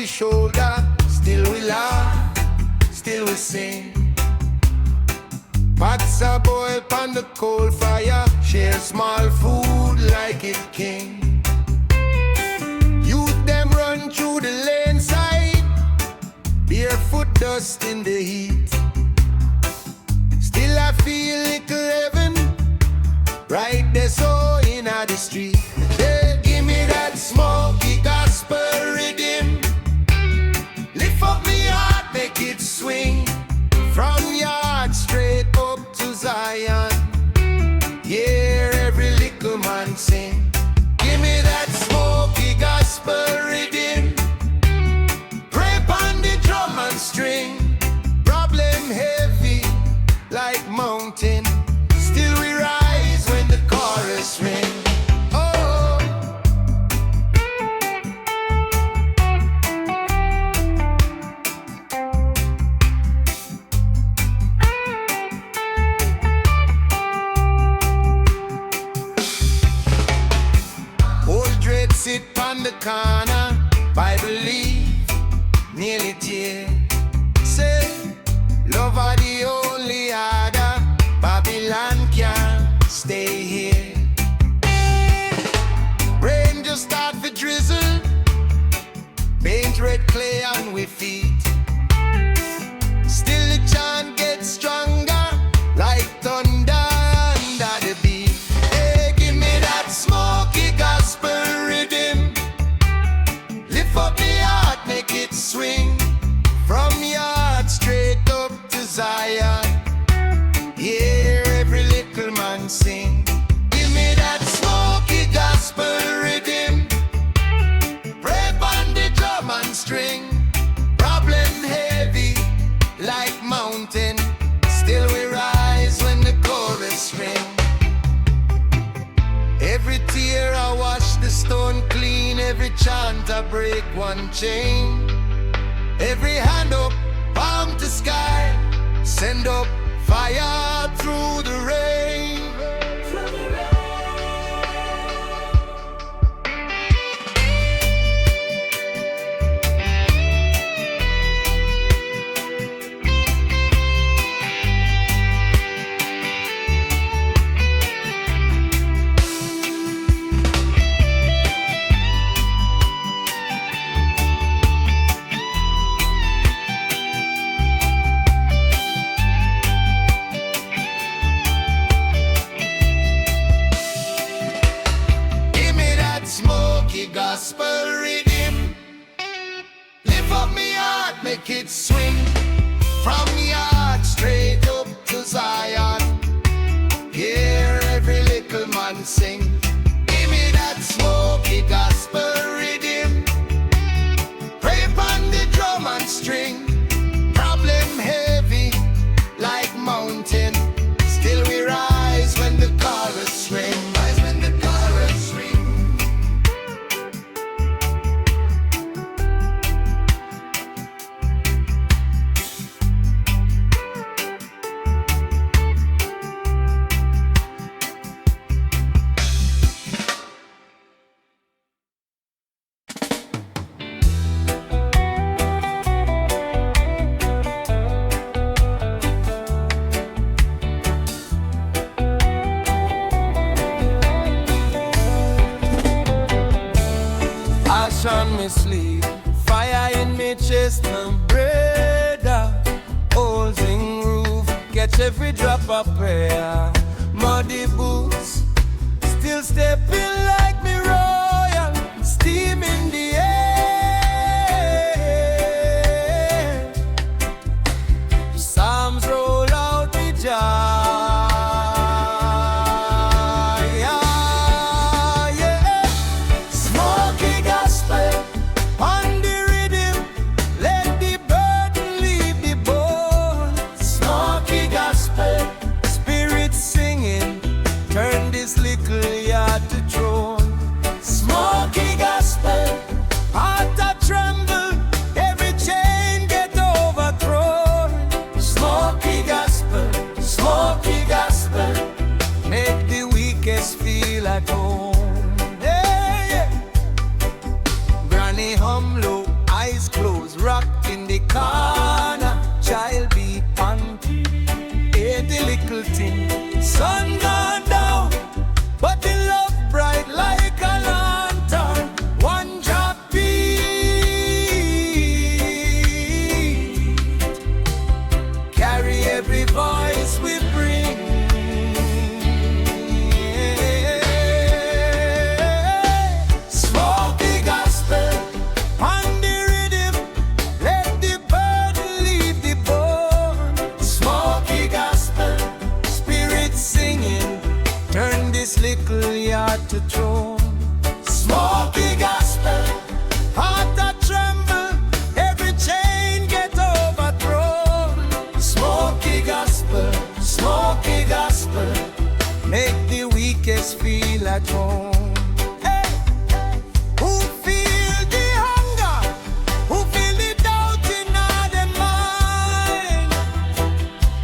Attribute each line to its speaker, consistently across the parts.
Speaker 1: shoulder. Still we laugh, still we sing. Pots a boil on the coal fire. Share small food like it king. Youth them run through the lane side, barefoot dust in the heat. Still I feel little heaven right there so in the street. They give me that smoky gospel rhythm. Lift up me heart, make it swing. From yard straight up to Zion. Yeah, every little man sing. Give me that smoky gospel rhythm. Pray on the drum and string. Problem heavy like mountain. Still we rise when the chorus ring. Sit on the corner, Bible leaf, nearly tear. Say, love are the only other, Babylon can't stay here. Rain just start to drizzle, paint red clay on we feet. Still the chant gets stronger, like thunder under the beat. Hey, give me that smoky gospel rhythm. Lift up me heart, make it swing. From yard straight up to Zion. Hear every little man sing. Give me that smoky gospel rhythm. Pray on the drum and string. Problem heavy like mountain. Still we rise when the chorus ring. Every tear I wash the stone clean. Every chant I break one chain. Every hand up, palm to sky. Send up fire through the rain. Gospel rhythm. Lift up me heart, make it swing. From yard straight up to Zion. Hear every little man sing. Give me that smoky gospel rhythm. Pray on the drum and string. Problem heavy like mountain. Still we rise when the chorus ring. Rise when the chorus ring. On me sleep, fire in me chest, my brother. Holes in roof, catch every drop of prayer. Muddy boots, still stepping like me royal. Steam in the air. Psalms roll out the jar. Eyes closed. the corner, child be on. Hey, the little thing, sun gone down, but the love bright like a lantern. One drop beat, carry every voice we bring. Smoky gospel on the rhythm, let the burden leave the bone. Smoky gospel, spirit singing, turn this little yard to throne. Smoky gospel, heart that tremble, every chain get overthrown. Smoky gospel, make the weakest feel at home. Hey, who feel the hunger, who feel the doubt in all their mind?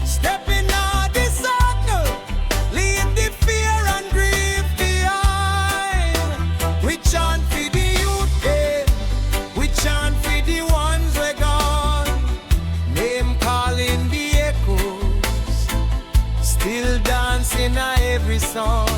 Speaker 1: Step in all the circle, leave the fear and grief behind. We chant for the youth, we chant for the ones we gone. Name calling the echoes, still dancing a every song.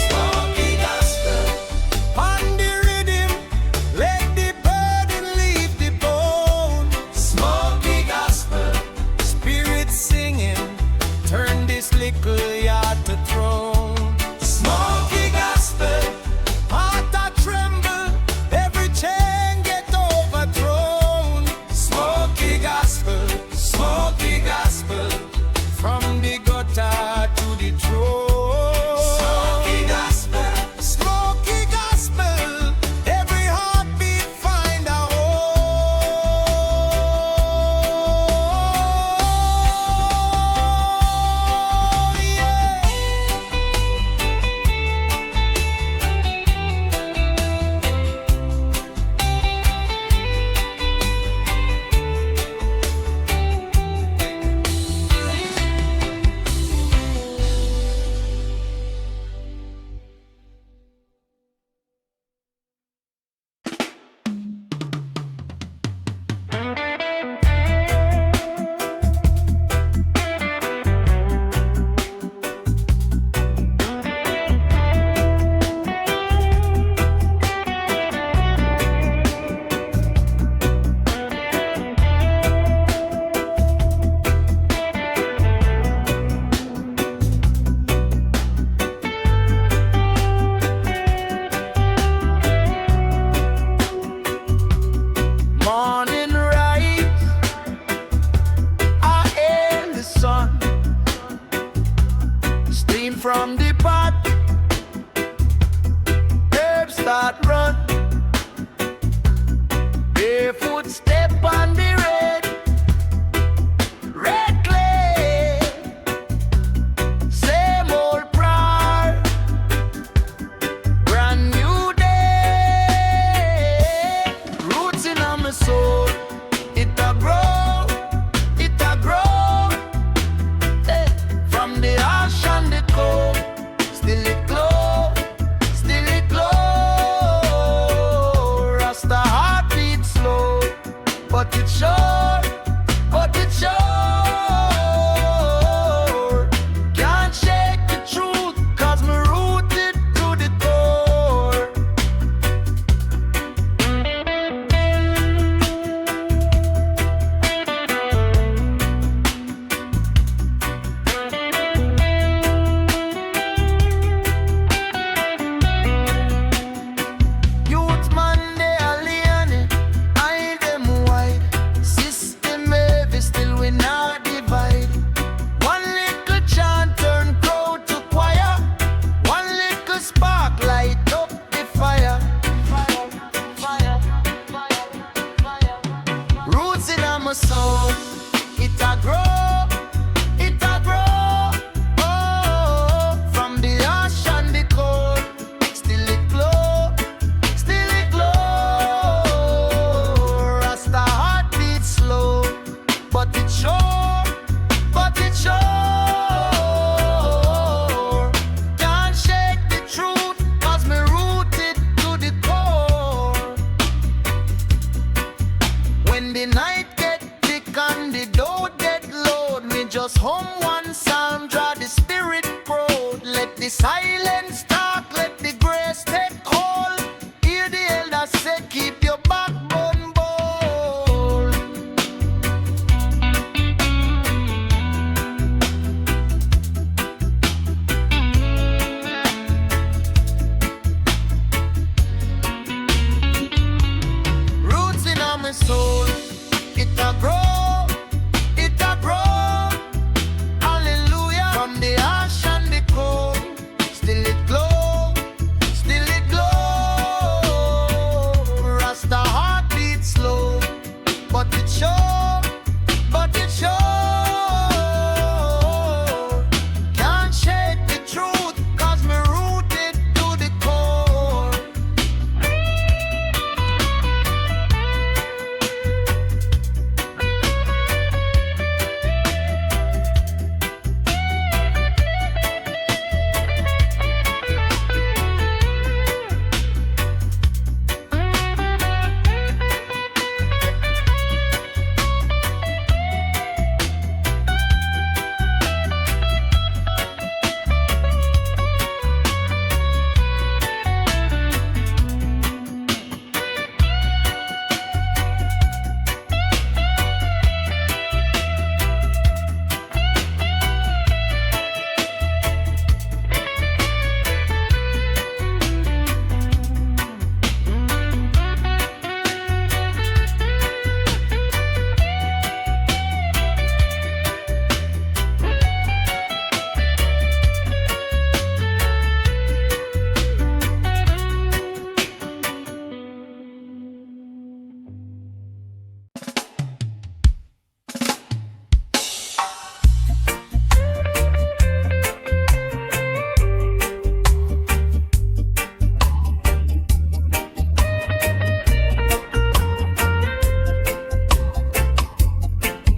Speaker 1: Smoky gospel on the rhythm, let the burden leave the bone. Smoky gospel, spirit singing, turn this little yard to throne. Smoky gospel, heart that tremble, every chain get overthrown. Smoky gospel, from the gutter to the throne. Smoky gospel, every heartbeat find a home. Yeah. Morning rise, I hail the sun, steam from the pot, herbs start run, barefoot step on the red clay, same old prayer, brand new day, roots in my soul, it a grow, eh, from the ash and the cold, still it glow, Rasta heartbeat slow, but it's sure, can't shake the truth, 'cause me rooted to the core. Youth man, they alien, I them white. System heavy, still we not divide. One little chant turn crowd to choir. One little spark light up the fire. Roots in my soul, it it a grow, it a grow. Oh, from the ash and the cold, still it glow, still it glow. Rasta heart beat slow, but it sure, but it sure. Can't shake the truth, 'cause me rooted to the core. When the night get thick and the door get loud, me just hum one sound, draw the spirit proud. Let the silence talk, let the grace take hold. Hear the elders say, keep your backbone bold. Roots in my soul, it a grow, it a grow. Hallelujah. From the ash and the cold, still it glow, still it glow. Rasta heart beat slow, but it sure, but it sure. Can't shake the truth, 'cause me rooted to the core.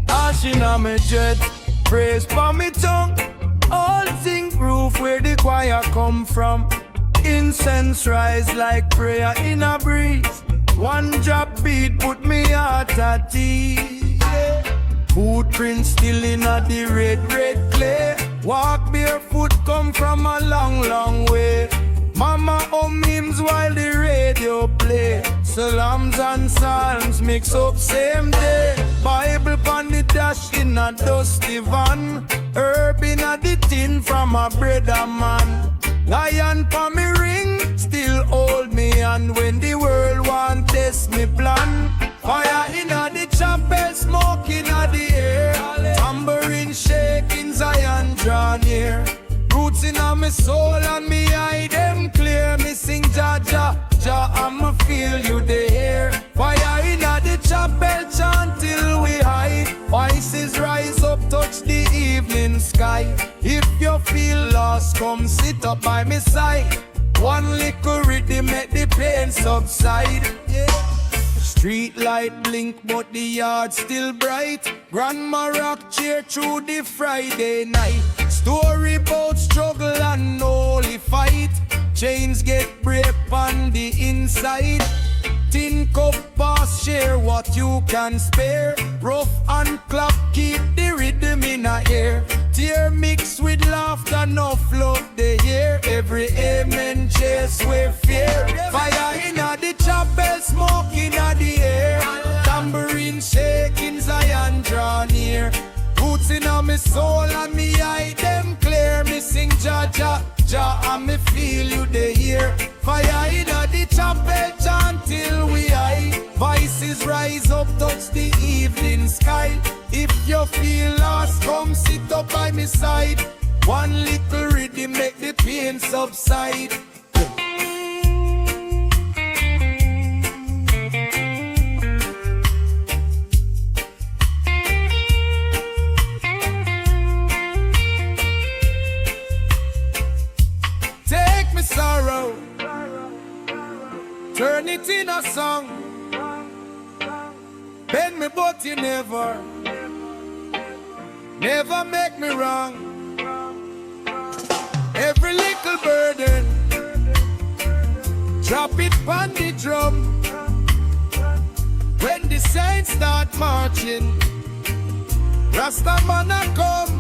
Speaker 1: Ashing on me jet, praise for me tongue. All sing roof where the choir come from. Incense rise like prayer in a breeze. One drop beat put me heart at ease. Footprints still in a the red, red clay. Walk barefoot come from a long, long way. Mama hum hymns while the radio play. Salams and psalms mix up same day. Bible pon the dash in a dusty van. Herb in a the tin from a brother man. Lion pon me ring, still hold me hand when the world want test me plan. Fire in a the chapel, smoke in a the air. Tambourine shaking, Zion draw near. Roots in a me soul and me eye them clear. Me sing Jah Jah Jah, I'ma feel you there. Fire in a the chapel, chant till we high. Voices rise up, touch the evening sky. If you feel lost, come sit up by me side. One little rhythm make the pain subside. Yeah. Street light blink, but the yard still bright. Grandma rock cheer through the Friday night. Story about struggle and holy fight. Chains get break on the inside. Tin cup pass, share what you can spare. Rough and clap, keep the rhythm in the air. Tear mix with laughter, no flood the air. Every amen chase with fear. Fire in the chapel, smoke in the air. Tambourine shaking, Zion draw near. Roots in me soul and me eye them clear. Me sing Jah Jah Jah and me feel you there. Fire in the chapel, chant till we high. Voices rise up, touch the evening sky. If you feel lost, come sit up by me side. One little rhythm make the pain subside. a song. Bend me but you never make me wrong. Every little burden, drop it on the drum. When the saints start marching, Rasta man a come.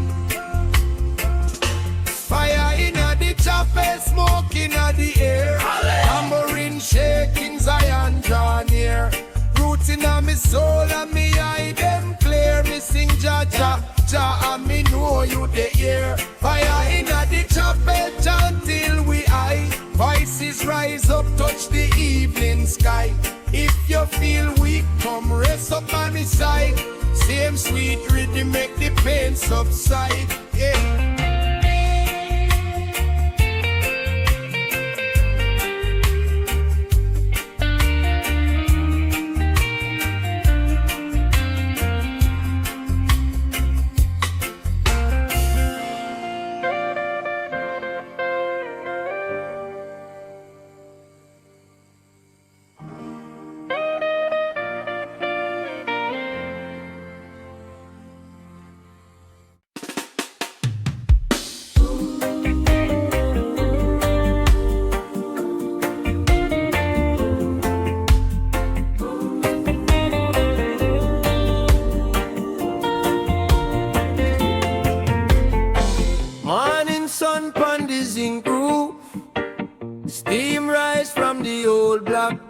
Speaker 1: Fire inna the chapel, smoke inna the air. Tambourine shaking, Zion draw near. Roots inna me soul and me eye them clear. Me sing Jah Jah Jah and me know you the ear. Fire inna the chapel, chant till we high. Voices rise up, touch the evening sky. If you feel weak, come rest up on me side. Same sweet rhythm make the pain subside. Yeah.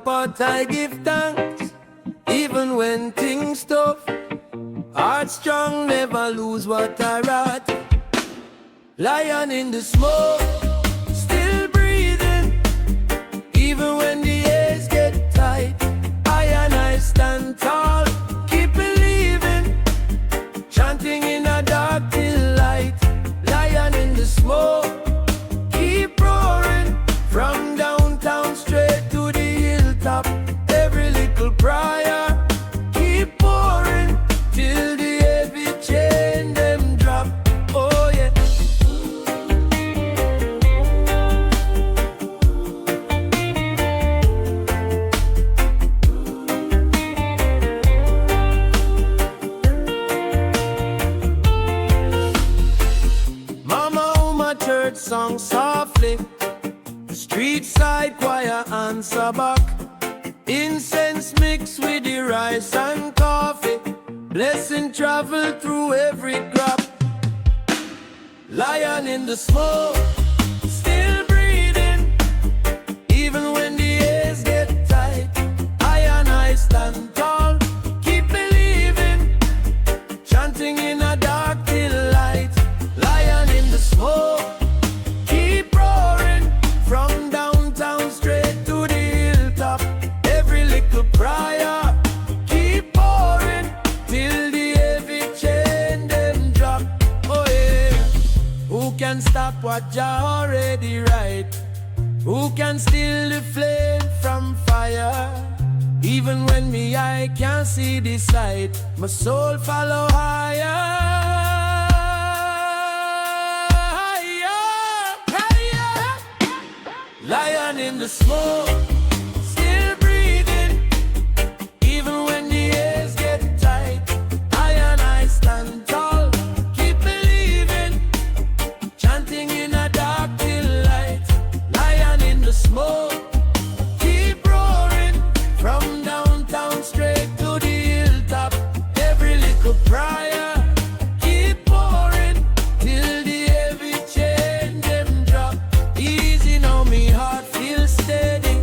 Speaker 1: But I give thanks, even when things tough. Heart strong, never lose what I wrought. Lion in the smoke, still breathing, even when the airs get tight. I stand tall, keep believing, chanting in a dark till light. Lion in the smoke, keep roaring, from downtown straight to the top. Every little prayer keep pouring till the heavy chain them drop. Oh yeah. Mama, oh my church song softly, street side choir answer back. Incense mixed with the rice and coffee, blessing travel through every crop. Lion in the smoke, still breathing, even when the airs get tight. I stand tall, keep believing, chanting in a dark till light. Lion in the smoke, keep roaring, from downtown straight to the hilltop. Prayer keep pouring till the heavy chain them drop. Oh yeah. Who can stop what Jah already write? Who can steal the flame from fire? Even when me eye can't see the sight, my soul follow higher. Higher, higher. Lion in the smoke, stand tall, keep believing, chanting in a dark till light. Lion in the smoke, keep roaring, from downtown straight to the hilltop. Every little prayer keep pouring till the heavy chain them drop. Easy now, me heart feels steady.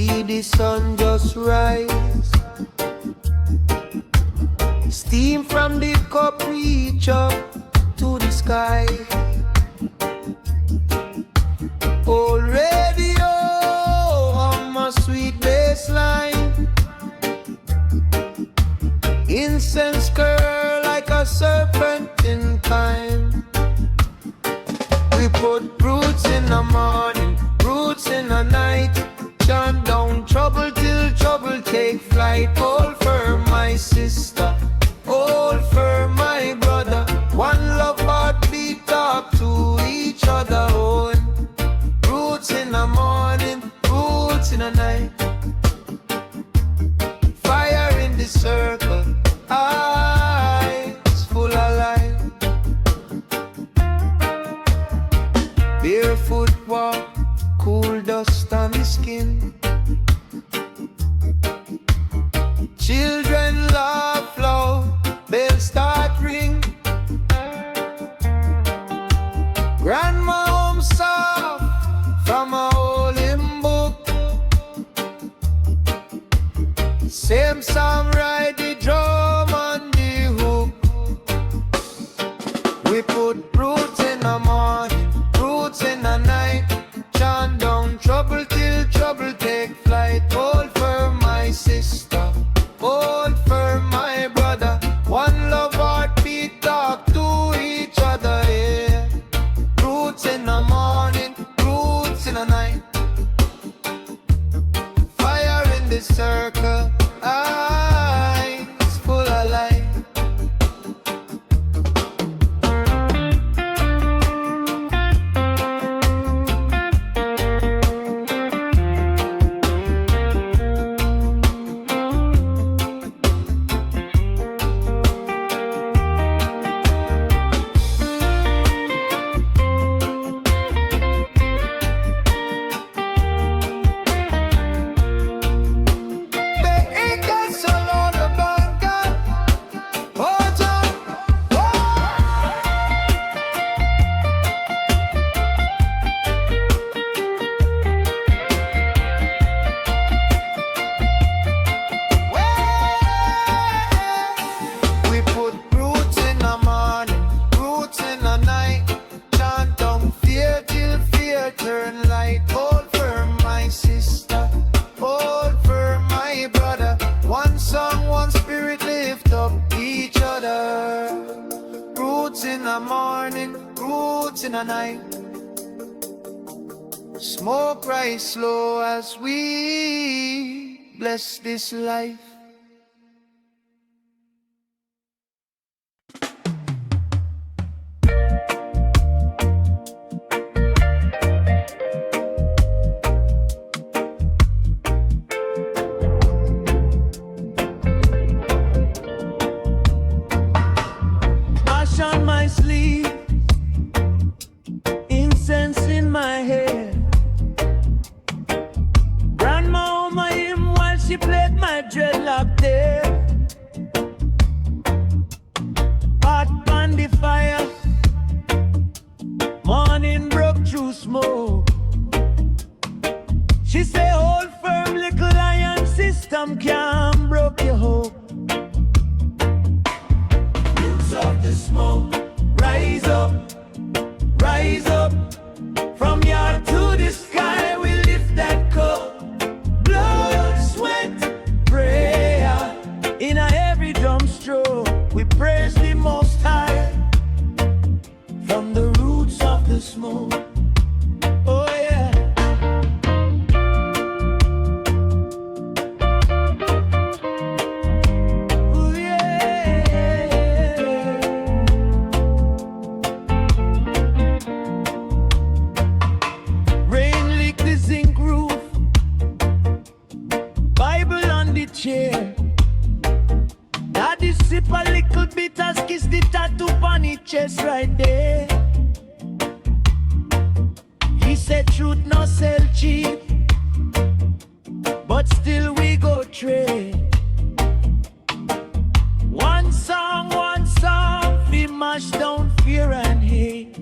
Speaker 1: see the sun just rise. Steam from the cup reach up to the sky. Old radio on my sweet bassline. Incense curl like a serpent in time. We put roots in the morning, roots in the night. Chant down trouble till trouble take flight. All for my sister, all for my brother. One love heartbeat talk to each other. Oh, roots in the morning, roots in the night. Fire in the circle, eyes full of light. Barefoot walk, cool dust on the skin. Children laugh loud, bells start ring. Grandma home soft from a holy book. Same song ride the drum on the hook. We put roots in the morning, roots in the night. Chant down trouble till trouble take flight. All for my sister, all for my brother. One love heartbeat talk to each other, yeah. Roots in the morning, roots in the night. Fire in the circle, eyes full of light. Smoke rise slow as we bless this life. Ash on my sleeve, incense in my hair. Grandma on my hymn while she played my dreadlock there. Hot on the fire, morning broke through smoke. She say, hold firm, little iron system can't broke your hope. Roots of the smoke, rise up, rise up. From yard to the sky, we lift that cup. Blood, sweat, prayer. In a every drum stroke, we praise the Most High. From the roots of the smoke. Oh yeah. Oh yeah. Rain lick the zinc roof, Bible on the chair. Daddy sip a little bit as kiss the tattoo on his chest right there. He said truth no sell cheap, but still we go trade. One song, we mash down fear and hate.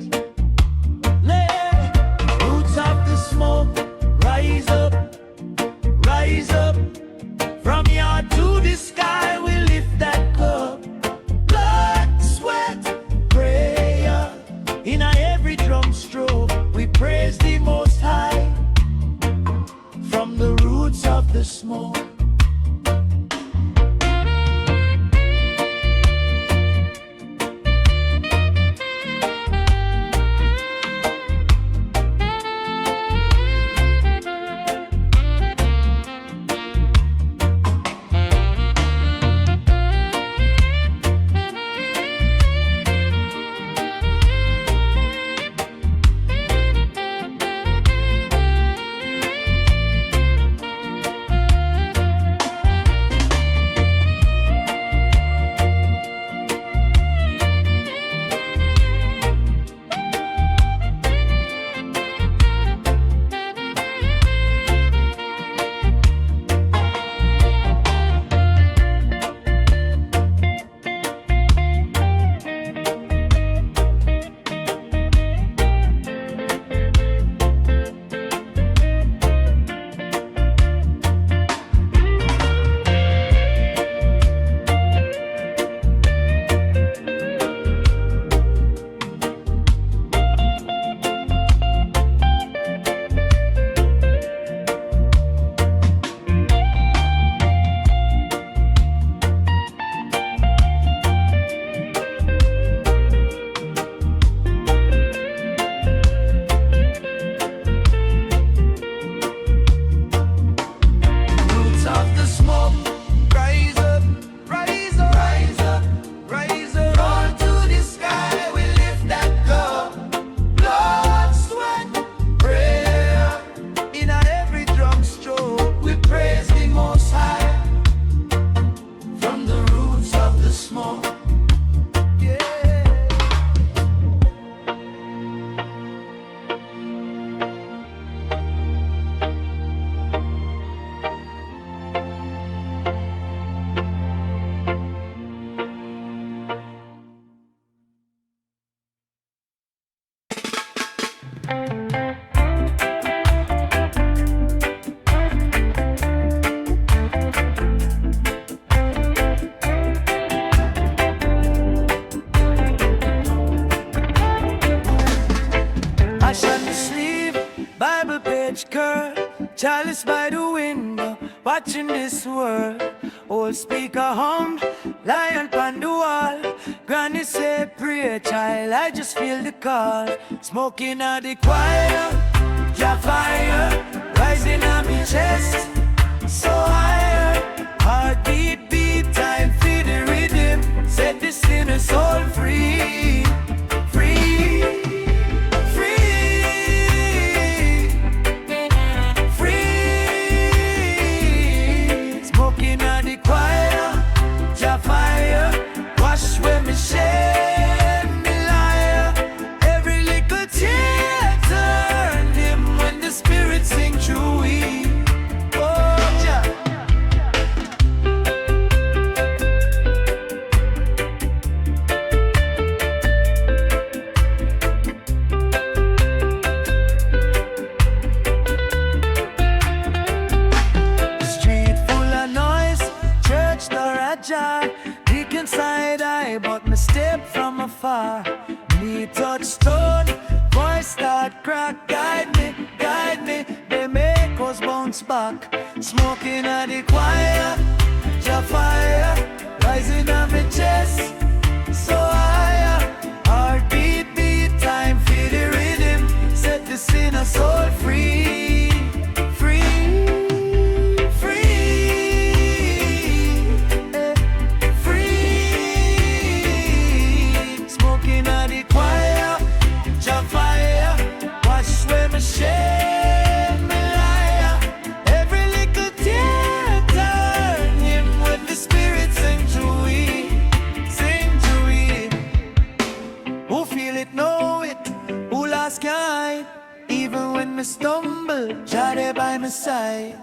Speaker 1: Roots of the smoke, rise up, rise rise up. From yard to the sky, we lift that cup. Blood, sweat, prayer. In every drum stroke, we praise the Most High. From the roots of the smoke. Chalice by the window, watching this world. Old speaker hum, lion on the wall. Granny say pray, child, I just feel the call. Smoking out the choir, Jah fire, rising on my chest, so higher. Heartbeat, beat, time for the rhythm. Set the sinner soul free, free. Shame me liar. Every little tear turn him when the spirit sing through we. Oh, Jah. Street full of noise, church door ajar. Inside I but me step from afar. Me touch stone, voice start crack. Guide me, they make us bounce back. Smoking at the choir, Jah fire, rising on my chest, so higher. Heartbeat, beat, time for the rhythm. Set the sinner soul free, free. Shame me liar. Every little tear turn him when the spirit sing to we, sing to we. Who feel it, know it, who lost can hide. Even when me stumble, Jah there by my side.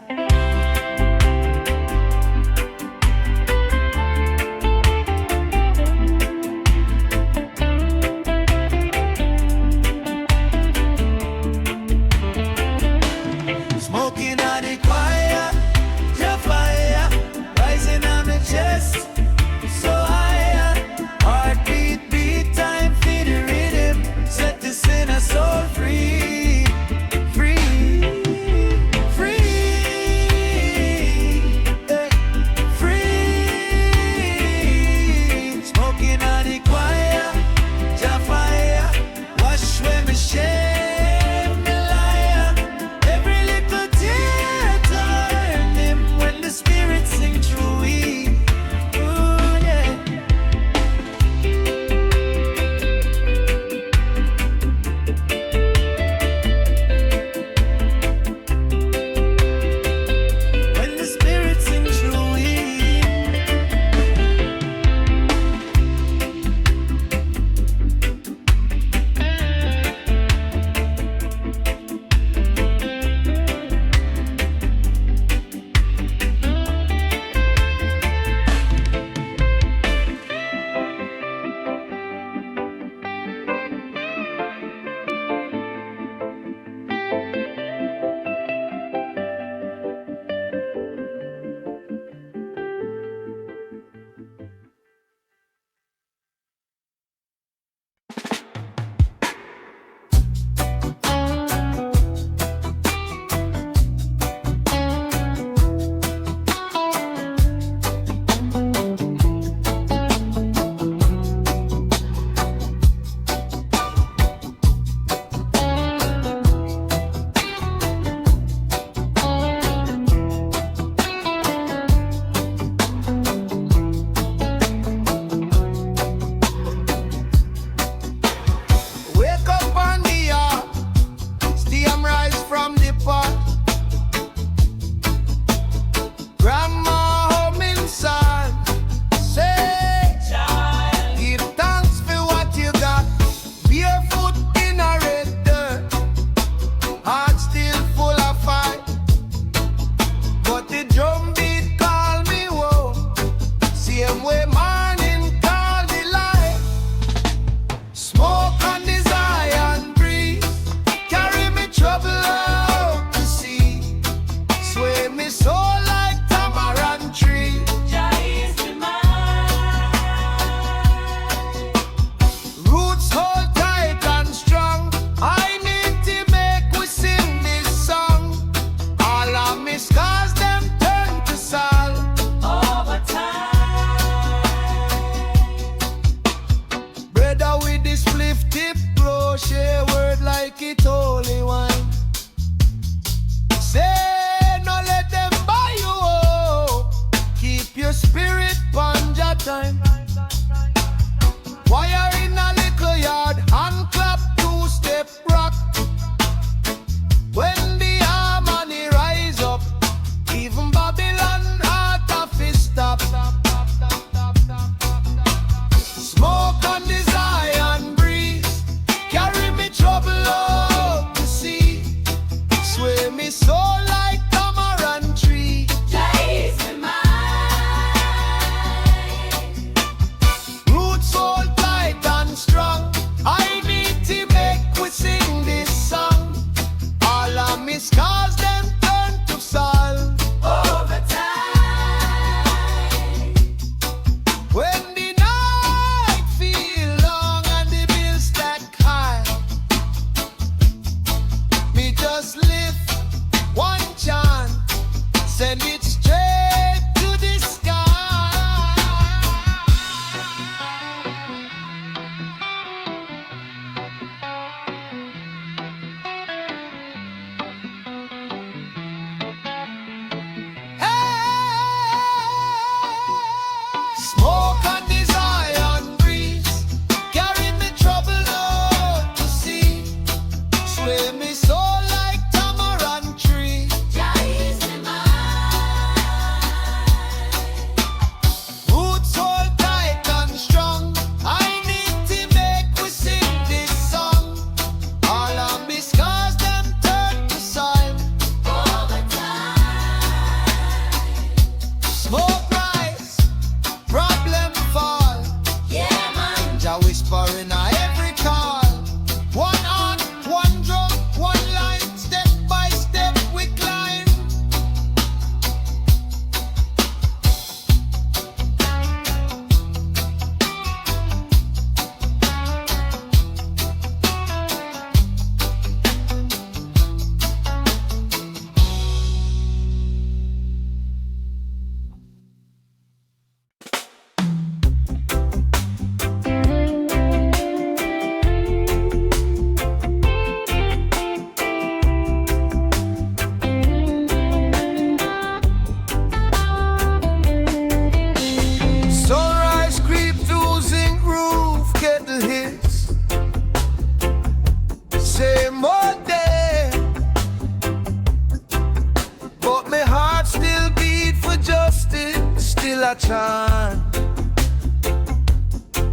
Speaker 1: a chant,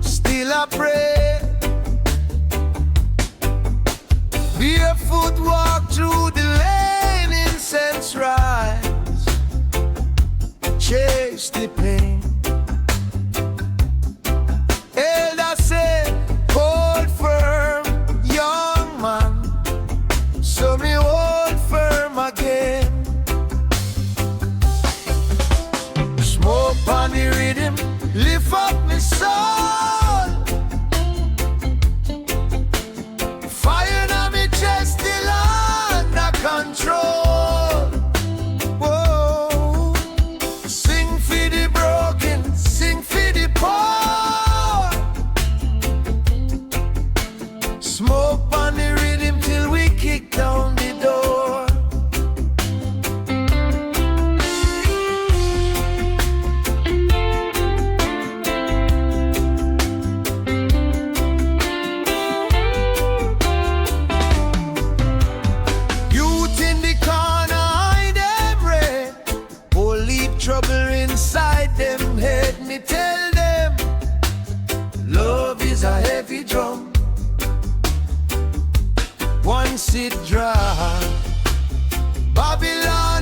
Speaker 1: still I pray. Barefoot walk through the lane, incense rise, chase the pain. Elder said, hold firm, young man. So me hold firm again. Smoke on the rhythm, lift up me soul. Fire on me chest, still under control. Whoa. Sing for the broken, sing for the poor. Smoke on the rhythm till we kick down the door. Youth in the corner, hide them red. Only trouble inside them head. Me tell them, love is a heavy drum. Once it dry, Babylon